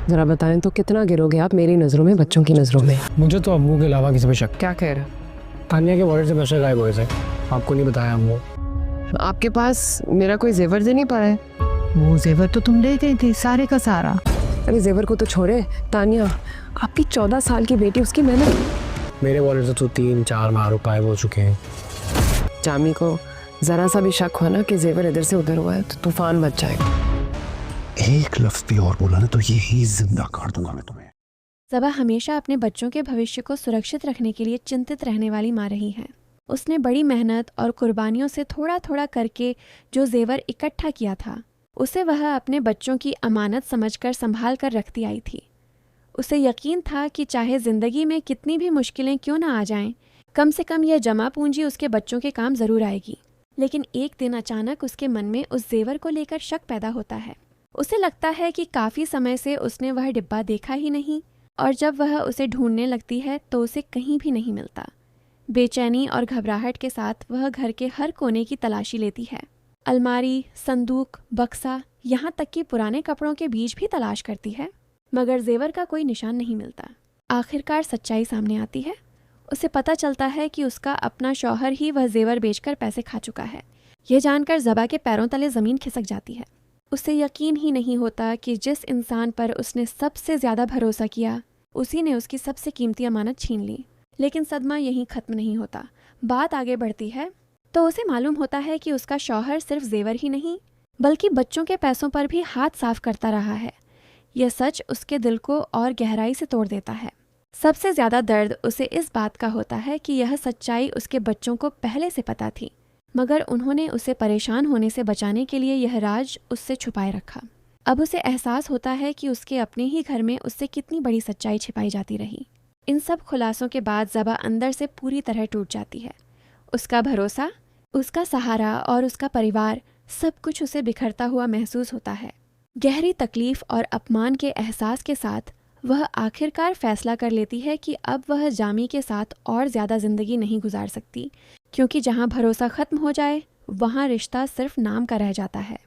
जरा बताएं तो कितना गिरोगे आप मेरी नज़रों में, बच्चों की नज़रों में? मुझे तो अब्बू के अलावा किसी पे शक। क्या कह रहे तानिया के वॉलेट से पैसे गायब हुए थे, आपको नहीं बताया हमको। हो? आपके पास मेरा कोई जेवर दे नहीं पाया है? वो जेवर तो तुम ले गए थे, सारे का सारा। अरे जेवर को तो छोड़े, तानिया आपकी 14 साल की बेटी, उसकी मैंने मेरे वॉलेट से तो 3-4 माह रुपए गायब हो चुके हैं। जामी को जरा सा भी शक हुआ ना कि जेवर इधर से उधर हुआ है तो तूफान मच जाएगा। एक लफ्ज़ भी और बोला ना तो यही जिंदा कर दूंगा मैं तुम्हें। ज़बा हमेशा अपने बच्चों के भविष्य को सुरक्षित रखने के लिए चिंतित रहने वाली माँ रही है। उसने बड़ी मेहनत और कुर्बानियों से थोड़ा थोड़ा करके जो जेवर इकट्ठा किया था, उसे वह अपने बच्चों की अमानत समझकर संभाल कर रखती आई थी। उसे यकीन था कि चाहे ज़िंदगी में कितनी भी मुश्किलें क्यों ना आ जाएं, कम से कम यह जमा पूंजी उसके बच्चों के काम ज़रूर आएगी। लेकिन एक दिन अचानक उसके मन में उस जेवर को लेकर शक पैदा होता है। उसे लगता है कि काफ़ी समय से उसने वह डिब्बा देखा ही नहीं, और जब वह उसे ढूंढने लगती है तो उसे कहीं भी नहीं मिलता। बेचैनी और घबराहट के साथ वह घर के हर कोने की तलाशी लेती है। अलमारी, संदूक, बक्सा, यहाँ तक कि पुराने कपड़ों के बीच भी तलाश करती है, मगर जेवर का कोई निशान नहीं मिलता। आखिरकार सच्चाई सामने आती है। उसे पता चलता है कि उसका अपना शौहर ही वह जेवर बेचकर पैसे खा चुका है। यह जानकर ज़बा के पैरों तले ज़मीन खिसक जाती है। उसे यकीन ही नहीं होता कि जिस इंसान पर उसने सबसे ज़्यादा भरोसा किया, उसी ने उसकी सबसे कीमती अमानत छीन ली। लेकिन सदमा यहीं ख़त्म नहीं होता। बात आगे बढ़ती है तो उसे मालूम होता है कि उसका शौहर सिर्फ जेवर ही नहीं बल्कि बच्चों के पैसों पर भी हाथ साफ करता रहा है। यह सच उसके दिल को और गहराई से तोड़ देता है। सबसे ज़्यादा दर्द उसे इस बात का होता है कि यह सच्चाई उसके बच्चों को पहले से पता थी, मगर उन्होंने उसे परेशान होने से बचाने के लिए यह राज उससे छुपाए रखा। अब उसे एहसास होता है कि उसके अपने ही घर में उससे कितनी बड़ी सच्चाई छिपाई जाती रही। इन सब खुलासों के बाद ज़बा अंदर से पूरी तरह टूट जाती है। उसका भरोसा, उसका सहारा और उसका परिवार, सब कुछ उसे बिखरता हुआ महसूस होता है। गहरी तकलीफ और अपमान के एहसास के साथ वह आखिरकार फैसला कर लेती है कि अब वह जामी के साथ और ज़्यादा ज़िंदगी नहीं गुजार सकती, क्योंकि जहाँ भरोसा ख़त्म हो जाए वहाँ रिश्ता सिर्फ नाम का रह जाता है।